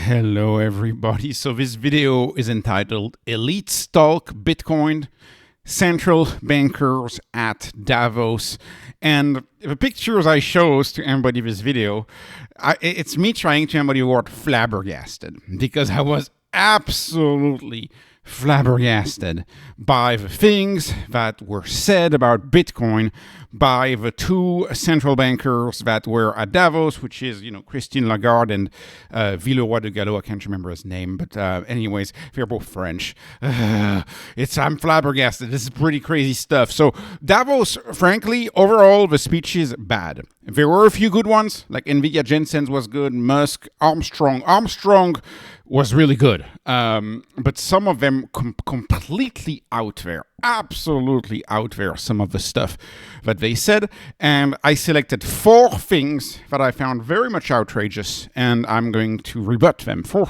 Hello everybody. So this video is entitled Elite Stalk Bitcoin, Central Bankers at Davos. And the pictures I chose to embody this video, it's me trying to embody the word flabbergasted, because I was absolutely flabbergasted by the things that were said about Bitcoin by the two central bankers that were at Davos, which is, Christine Lagarde and Villeroy de Gallo. I can't remember his name, but anyways, they're both French. I'm flabbergasted. This is pretty crazy stuff. So Davos, frankly, overall, the speech is bad. There were a few good ones, like NVIDIA Jensen's was good, Musk, Armstrong was really good. But some of them completely out there, absolutely out there, some of the stuff that they said. And I selected 4 things that I found very much outrageous, and I'm going to rebut them. Four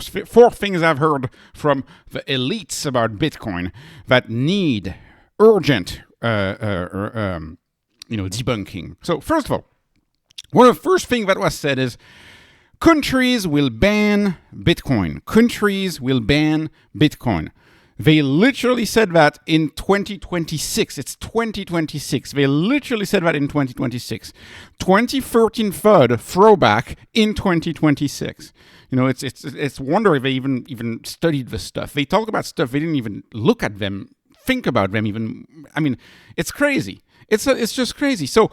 things I've heard from the elites about Bitcoin that need urgent debunking. So first of all, one of the first things that was said is, countries will ban Bitcoin. Countries will ban Bitcoin. They literally said that in 2026. It's 2026. They literally said that in 2026. 2013 FUD throwback in 2026. It's wonder if they even studied the stuff. They talk about stuff. They didn't even look at them, think about them even. I mean, it's crazy. It's just crazy. So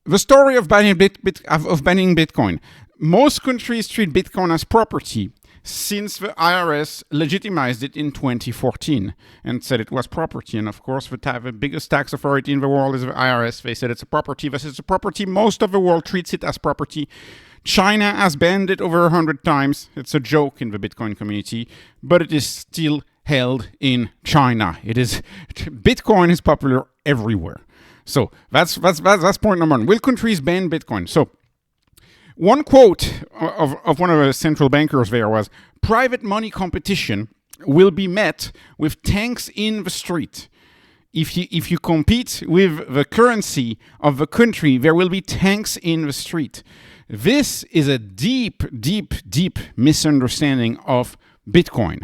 the story of banning Bitcoin. Most countries treat Bitcoin as property since the IRS legitimized it in 2014 and said it was property. And of course, the biggest tax authority in the world is the IRS. They said it's a property. This is a property. Most of the world treats it as property. China has banned it over 100 times. It's a joke in the Bitcoin community, but it is still held in China. Bitcoin is popular everywhere. So that's point number 1. Will countries ban Bitcoin? So one quote of one of the central bankers there was, private money competition will be met with tanks in the street. If you compete with the currency of the country, there will be tanks in the street. This is a deep, deep, deep misunderstanding of Bitcoin.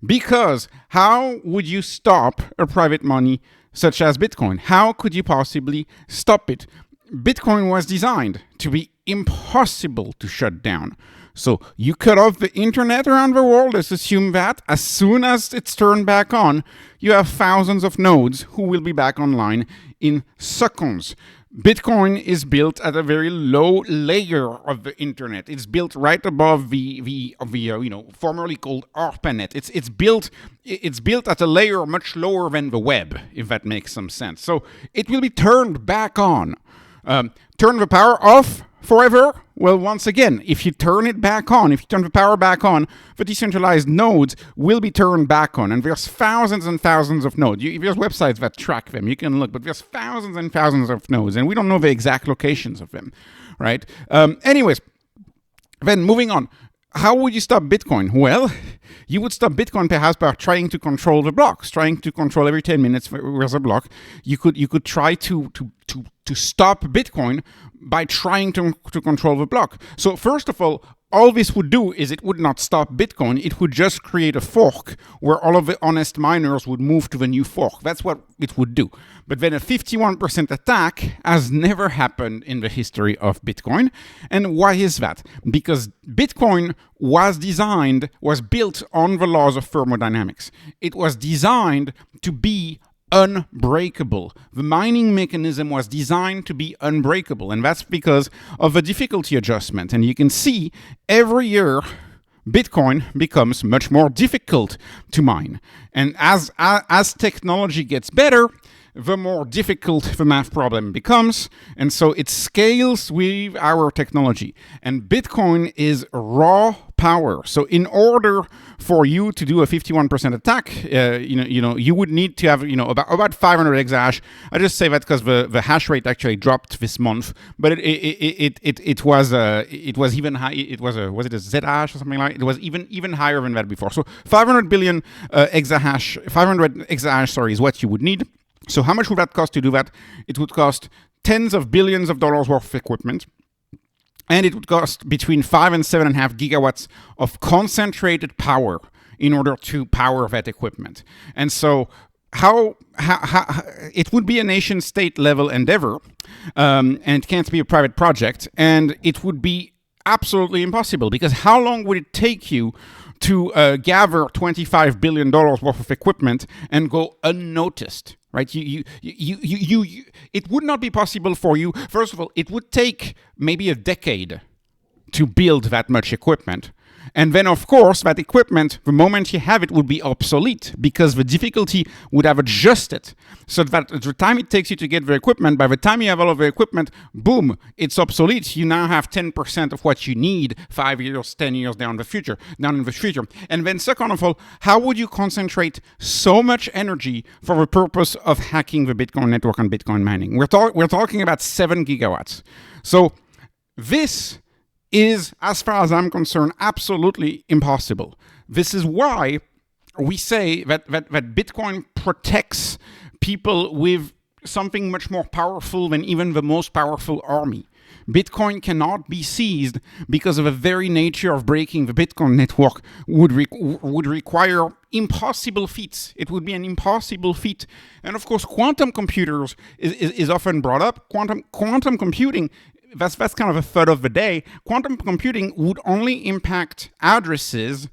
Because how would you stop a private money such as Bitcoin? How could you possibly stop it? Bitcoin was designed to be impossible to shut down. So you cut off the internet around the world. Let's assume that as soon as it's turned back on, you have thousands of nodes who will be back online in seconds. Bitcoin is built at a very low layer of the internet. It's built right above the formerly called ARPANET. It's built at a layer much lower than the web, if that makes some sense. So it will be turned back on. Turn the power off forever? Well, once again, if you turn it back on, if you turn the power back on, the decentralized nodes will be turned back on. And there's thousands and thousands of nodes. There's websites that track them. You can look, but there's thousands and thousands of nodes, and we don't know the exact locations of them, right? Anyways, then moving on. How would you stop Bitcoin? Well, you would stop Bitcoin perhaps by trying to control the blocks, trying to control every 10 minutes there's a block. You could try to stop Bitcoin by trying to control the block. So first of all this would do is it would not stop Bitcoin. It would just create a fork where all of the honest miners would move to the new fork. That's what it would do. But then a 51% attack has never happened in the history of Bitcoin. And why is that? Because Bitcoin was built on the laws of thermodynamics. It was designed to be unbreakable. The mining mechanism was designed to be unbreakable, and that's because of the difficulty adjustment. And you can see every year Bitcoin becomes much more difficult to mine. And as technology gets better, the more difficult the math problem becomes. And so it scales with our technology. And Bitcoin is raw power. So in order for you to do a 51% attack, you would need to have, about 500 exahash. I just say that because the hash rate actually dropped this month, but it was even high. Was it a zhash or something like? It was even higher than that before. So 500 billion exahash, 500 exahash, sorry, is what you would need. So how much would that cost to do that? It would cost tens of billions of dollars worth of equipment. And it would cost between 5 and 7.5 gigawatts of concentrated power in order to power that equipment. And so how it would be a nation state level endeavor, and it can't be a private project, and it would be absolutely impossible, because how long would it take you to gather $25 billion worth of equipment and go unnoticed, right? It would not be possible for you. First of all, it would take maybe a decade to build that much equipment. And then, of course, that equipment, the moment you have it, would be obsolete, because the difficulty would have adjusted so that the time it takes you to get the equipment, by the time you have all of the equipment, boom, it's obsolete. You now have 10% of what you need 5 years, 10 years down in the future. And then, second of all, how would you concentrate so much energy for the purpose of hacking the Bitcoin network and Bitcoin mining? We're talking about 7 gigawatts. So this is, as far as I'm concerned, absolutely impossible. This is why we say that Bitcoin protects people with something much more powerful than even the most powerful army. Bitcoin cannot be seized because of the very nature of breaking the Bitcoin network would require impossible feats. It would be an impossible feat. And of course, quantum computers is often brought up. Quantum computing, that's kind of a thought of the day. Quantum computing would only impact addresses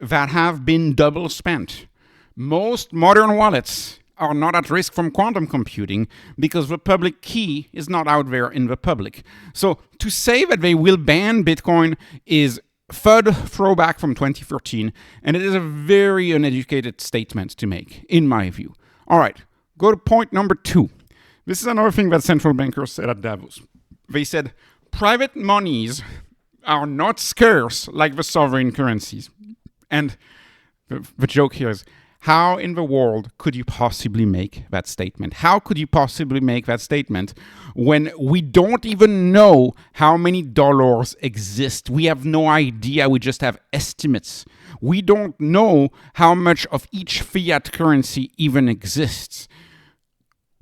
that have been double spent. Most modern wallets are not at risk from quantum computing because the public key is not out there in the public. So to say that they will ban Bitcoin is FUD throwback from 2013, and it is a very uneducated statement to make, in my view. All right, go to point number 2. This is another thing that central bankers said at Davos. They said, private monies are not scarce like the sovereign currencies. And the joke here is, how in the world could you possibly make that statement? How could you possibly make that statement when we don't even know how many dollars exist? We have no idea. We just have estimates. We don't know how much of each fiat currency even exists.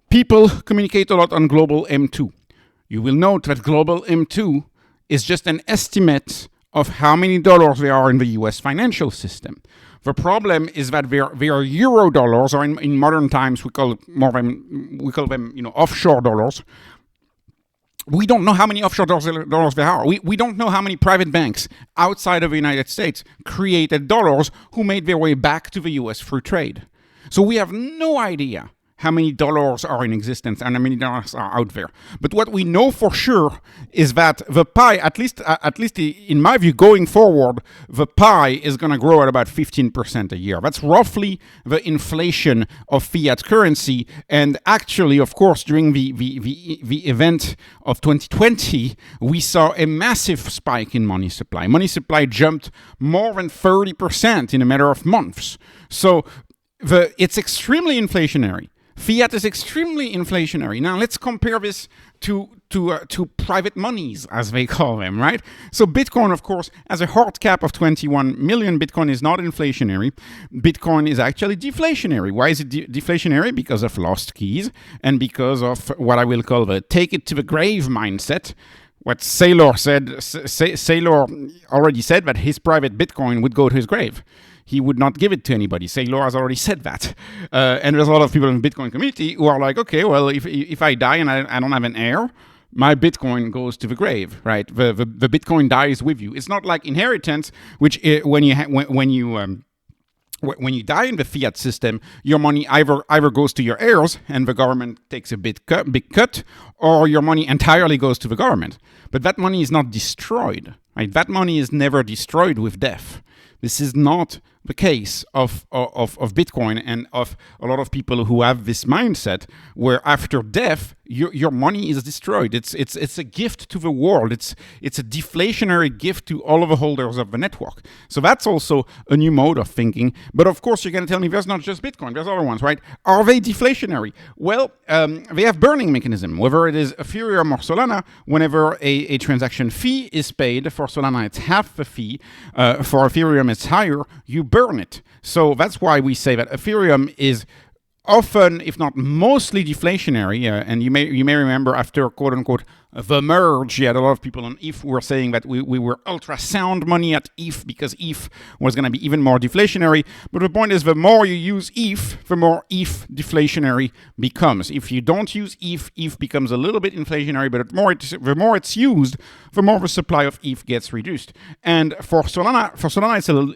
People communicate a lot on global M2. You will note that global M2 is just an estimate of how many dollars there are in the US financial system. The problem is that they are euro dollars, or in modern times we call them offshore dollars. We don't know how many offshore dollars there are. We don't know how many private banks outside of the United States created dollars who made their way back to the US through trade. So we have no idea how many dollars are in existence and how many dollars are out there. But what we know for sure is that the pie, at least in my view, going forward, the pie is going to grow at about 15% a year. That's roughly the inflation of fiat currency. And actually, of course, during the event of 2020, we saw a massive spike in money supply. Money supply jumped more than 30% in a matter of months. So it's extremely inflationary. Fiat is extremely inflationary. Now let's compare this to private monies, as they call them, right? So Bitcoin, of course, has a hard cap of 21 million. Bitcoin is not inflationary. Bitcoin is actually deflationary. Why is it deflationary? Because of lost keys and because of what I will call the take it to the grave mindset. What Saylor said, Saylor already said that his private Bitcoin would go to his grave. He would not give it to anybody. Saylor has already said that. And there's a lot of people in the Bitcoin community who are like, okay, well, if I die and I don't have an heir, my Bitcoin goes to the grave, right? The Bitcoin dies with you. It's not like inheritance, which when you die in the fiat system, your money either goes to your heirs and the government takes a big cut, or your money entirely goes to the government. But that money is not destroyed, right? That money is never destroyed with death. This is not the case of Bitcoin and of a lot of people who have this mindset where after death your money is destroyed. It's a gift to the world. It's a deflationary gift to all of the holders of the network. So that's also a new mode of thinking. But of course, you're going to tell me there's not just Bitcoin. There's other ones, right? Are they deflationary? Well, they have burning mechanism. Whether it is Ethereum or Solana, whenever a transaction fee is paid, for Solana it's half the fee. For Ethereum it's higher. You burn it. So that's why we say that Ethereum is often, if not mostly, deflationary. And you may remember after quote unquote the merge. You had a lot of people on ETH who were saying that we were ultrasound money at ETH because ETH was going to be even more deflationary. But the point is, the more you use ETH, the more ETH deflationary becomes. If you don't use ETH, ETH becomes a little bit inflationary, but the more it's used, the more the supply of ETH gets reduced. And for Solana,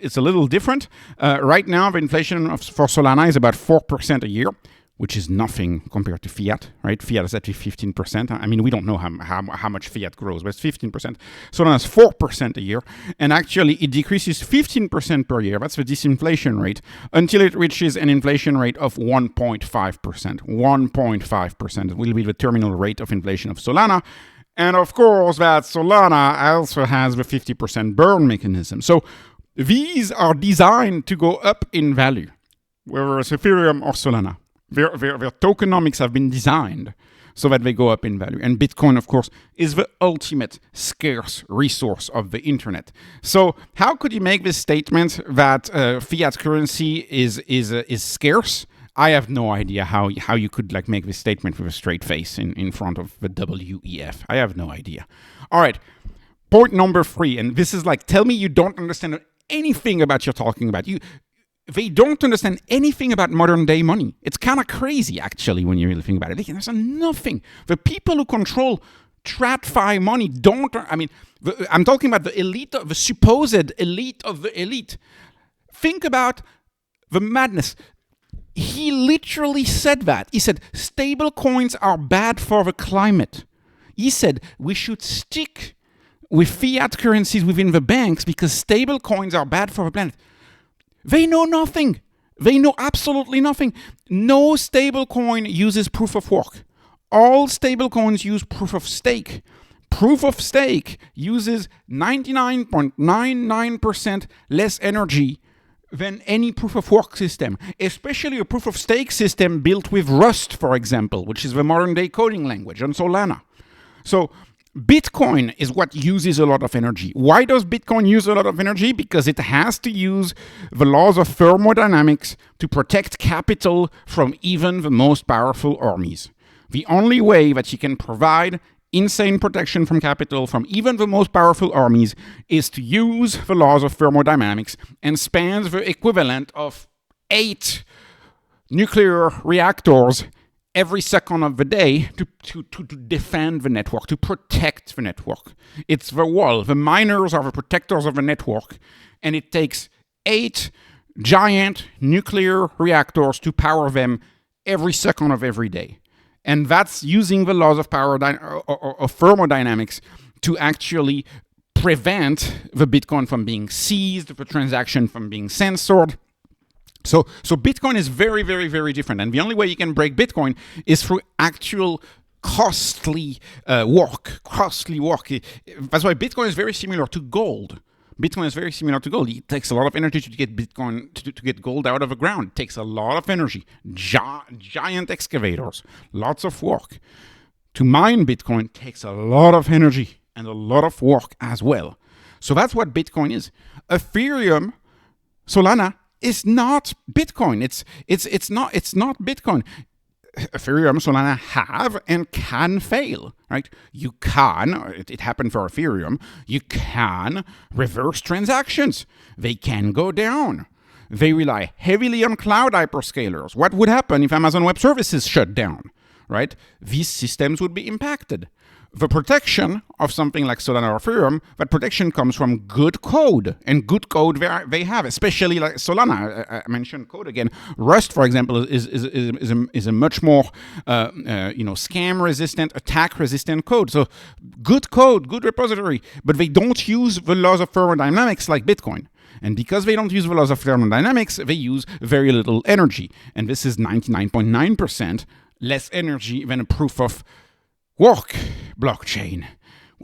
it's a little different. Right now, the inflation for Solana is about 4% a year, which is nothing compared to fiat, right? Fiat is actually 15%. I mean, we don't know how much fiat grows, but it's 15%. Solana is 4% a year, and actually it decreases 15% per year. That's the disinflation rate, until it reaches an inflation rate of 1.5%. 1.5% will be the terminal rate of inflation of Solana. And of course, that Solana also has the 50% burn mechanism. So these are designed to go up in value, whether it's Ethereum or Solana. Their tokenomics have been designed so that they go up in value. And Bitcoin, of course, is the ultimate scarce resource of the internet. So how could you make this statement that fiat currency is scarce? I have no idea how you could make this statement with a straight face in front of the WEF. I have no idea. All right, point number 3, and this is tell me you don't understand anything about what you're talking about. They don't understand anything about modern day money. It's kind of crazy, actually, when you really think about it. They can understand nothing. The people who control TradFi money I'm talking about the elite, the supposed elite of the elite. Think about the madness. He literally said that. He said, stablecoins are bad for the climate. He said, we should stick with fiat currencies within the banks because stablecoins are bad for the planet. They know nothing. They know absolutely nothing. No stablecoin uses proof of work. All stablecoins use proof of stake. Proof of stake uses 99.99% less energy than any proof of work system, especially a proof of stake system built with Rust, for example, which is the modern day coding language on Solana. So Bitcoin is what uses a lot of energy. Why does Bitcoin use a lot of energy? Because it has to use the laws of thermodynamics to protect capital from even the most powerful armies. The only way that you can provide insane protection from capital from even the most powerful armies is to use the laws of thermodynamics and span the equivalent of 8 nuclear reactors every second of the day to defend the network, to protect the network. It's the wall. The miners are the protectors of the network, and it takes 8 giant nuclear reactors to power them every second of every day. And that's using the laws of thermodynamics to actually prevent the Bitcoin from being seized, the transaction from being censored. So Bitcoin is very, very, very different. And the only way you can break Bitcoin is through actual costly work. That's why Bitcoin is very similar to gold. Bitcoin is very similar to gold. It takes a lot of energy to get Bitcoin, to get gold out of the ground. It takes a lot of energy. Giant excavators, lots of work. To mine Bitcoin takes a lot of energy and a lot of work as well. So that's what Bitcoin is. Ethereum, Solana, is not Bitcoin. It's not Bitcoin. Ethereum, Solana have and can fail, right? You can, it happened for Ethereum, you can reverse transactions. They can go down. They rely heavily on cloud hyperscalers. What would happen if Amazon Web Services shut down, right? These systems would be impacted. The protection of something like Solana or Ethereum, that protection comes from good code, and good code they have, especially like Solana. I mentioned code again. Rust, for example, is a much more scam-resistant, attack-resistant code. So good code, good repository, but they don't use the laws of thermodynamics like Bitcoin. And because they don't use the laws of thermodynamics, they use very little energy. And this is 99.9% less energy than a proof of work blockchain,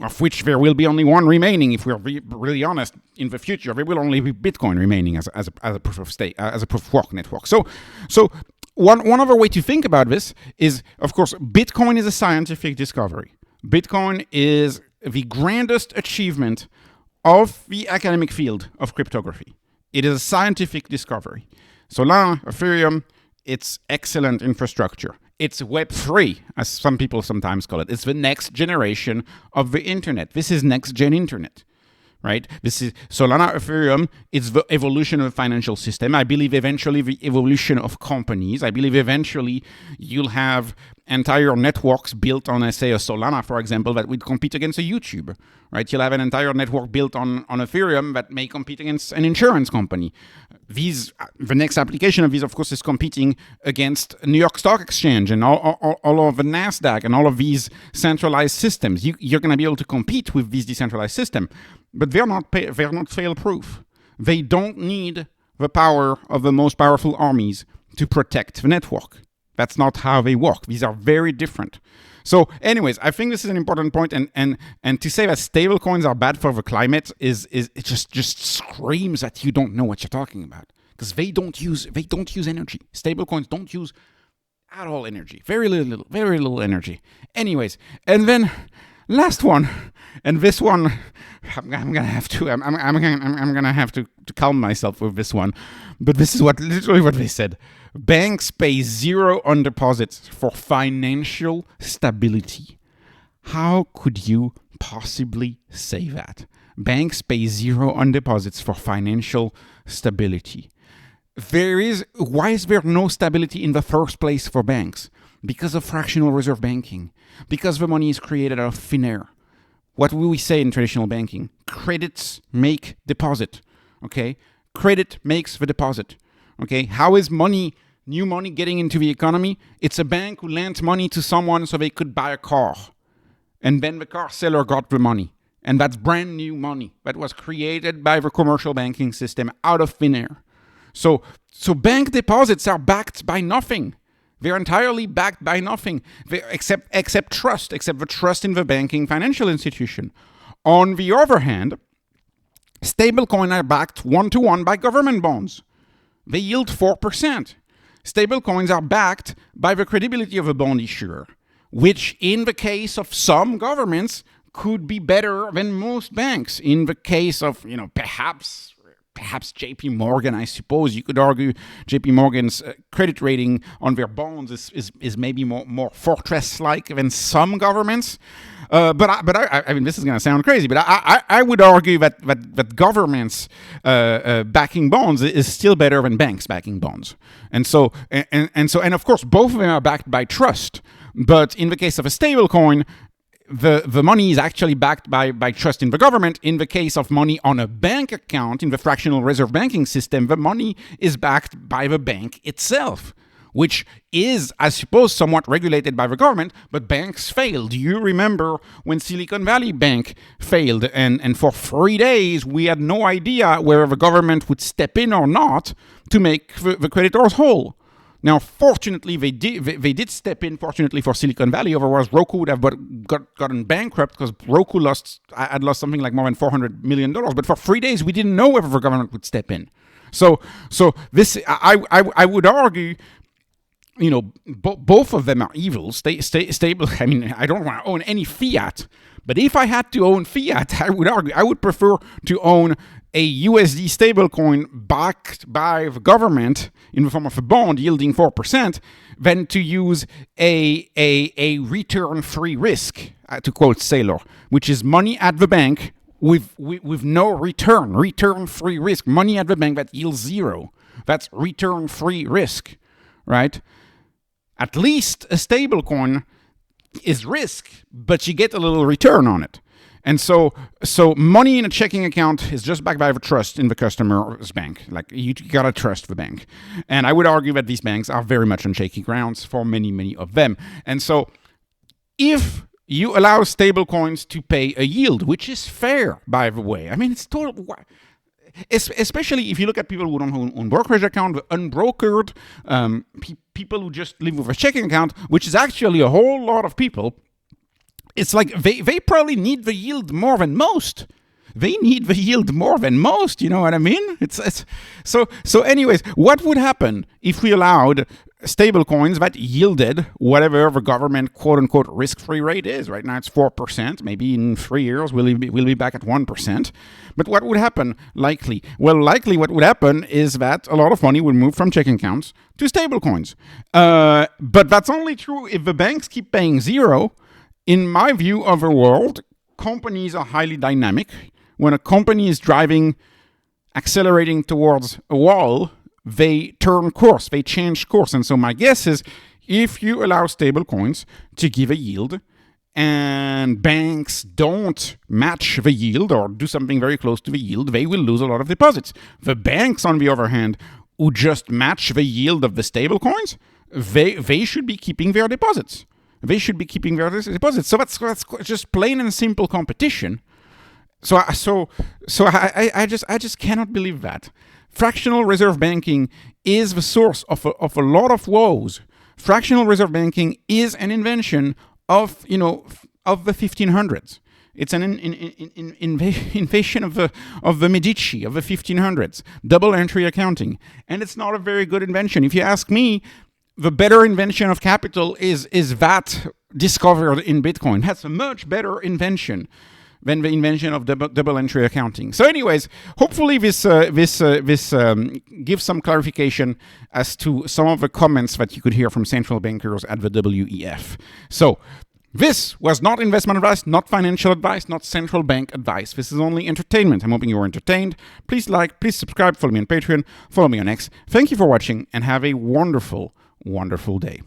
of which there will be only one remaining. If we're really honest, in the future there will only be Bitcoin remaining as a proof of stake, as a proof of work network. So one other way to think about this is, of course, Bitcoin is a scientific discovery. Bitcoin is the grandest achievement of the academic field of cryptography. It is a scientific discovery. Solana, Ethereum, it's excellent infrastructure. It's Web3, as some people sometimes call it. It's the next generation of the internet. This is next-gen internet. Right? This is Solana, Ethereum. It's the evolution of the financial system. I believe eventually the evolution of companies. I believe eventually you'll have entire networks built on, say, a Solana, for example, that would compete against a YouTube. Right? You'll have an entire network built on Ethereum that may compete against an insurance company. The next application of these, of course, is competing against New York Stock Exchange and all of the NASDAQ and all of these centralized systems. You're going to be able to compete with these decentralized systems. But they're not fail-proof. They don't need the power of the most powerful armies to protect the network. That's not how they work. These are very different. So anyways, I think this is an important point, and to say that stablecoins are bad for the climate is it just screams that you don't know what you're talking about. Because they don't use energy. Stablecoins don't use at all energy. Very little energy. Anyways, and then last one, and this one, I'm gonna have to calm myself with this one, but this is literally what they said. Banks pay zero on deposits for financial stability. How could you possibly say that? Banks pay zero on deposits for financial stability. Why is there no stability in the first place for banks? Because of fractional reserve banking. Because the money is created out of thin air. What will we say in traditional banking? Credits make deposit. Okay? Credit makes the deposit. Okay? How is new money getting into the economy? It's a bank who lent money to someone so they could buy a car. And then the car seller got the money. And that's brand new money that was created by the commercial banking system out of thin air. So bank deposits are backed by nothing. They're entirely backed by nothing, except the trust in the banking financial institution. On the other hand, stablecoins are backed 1-to-1 by government bonds. They yield 4%. Stablecoins are backed by the credibility of a bond issuer, which in the case of some governments could be better than most banks. In the case of, perhaps JP Morgan, I suppose you could argue JP Morgan's credit rating on their bonds is maybe more fortress-like than some governments. But I mean, this is going to sound crazy, but I would argue that governments backing bonds is still better than banks backing bonds. And of course, both of them are backed by trust. But in the case of a stablecoin, the money is actually backed by trust in the government. In the case of money on a bank account in the fractional reserve banking system, the money is backed by the bank itself, which is, I suppose, somewhat regulated by the government, but banks failed. Do you remember when Silicon Valley Bank failed? And for 3 days, we had no idea whether the government would step in or not to make the creditors whole. Now, fortunately, they did step in, fortunately for Silicon Valley. Otherwise, Roku would have gotten bankrupt because Roku had lost something like more than $400 million. But for 3 days, we didn't know whether the government would step in. So this, I would argue, both of them are evil. Stable. I mean, I don't want to own any fiat. But if I had to own fiat, I would argue I would prefer to own a USD stablecoin backed by the government in the form of a bond yielding 4% than to use a return-free risk, to quote Saylor, which is money at the bank with no return-free risk, money at the bank that yields zero. That's return-free risk, right? At least a stablecoin is risk, but you get a little return on it. And so money in a checking account is just backed by the trust in the customer's bank. Like, you gotta trust the bank. And I would argue that these banks are very much on shaky grounds for many, many of them. And so if you allow stablecoins to pay a yield, which is fair, by the way. I mean, it's total... Especially if you look at people who don't own brokerage account, unbrokered, people who just live with a checking account, which is actually a whole lot of people. It's like they probably need the yield more than most. They need the yield more than most. You know what I mean? So. Anyways, what would happen if we allowed stablecoins that yielded whatever the government quote-unquote risk-free rate is. Right now it's 4%. Maybe in 3 years we'll be back at 1%. But what would happen likely? Well, likely what would happen is that a lot of money would move from checking accounts to stablecoins. But that's only true if the banks keep paying zero. In my view of the world, companies are highly dynamic. When a company is accelerating towards a wall, they turn course, they change course. And so my guess is if you allow stablecoins to give a yield and banks don't match the yield or do something very close to the yield, they will lose a lot of deposits. The banks, on the other hand, who just match the yield of the stablecoins, they should be keeping their deposits. They should be keeping their deposits. So that's just plain and simple competition. So I just cannot believe that. Fractional reserve banking is the source of a lot of woes. Fractional reserve banking is an invention of the 1500s. It's an invasion of the Medici of the 1500s. Double entry accounting, and it's not a very good invention. If you ask me, the better invention of capital is that discovered in Bitcoin. That's a much better invention than the invention of double entry accounting. So anyways, hopefully this gives some clarification as to some of the comments that you could hear from central bankers at the WEF. So this was not investment advice, not financial advice, not central bank advice. This is only entertainment. I'm hoping you were entertained. Please like, please subscribe, follow me on Patreon, follow me on X. Thank you for watching and have a wonderful, wonderful day.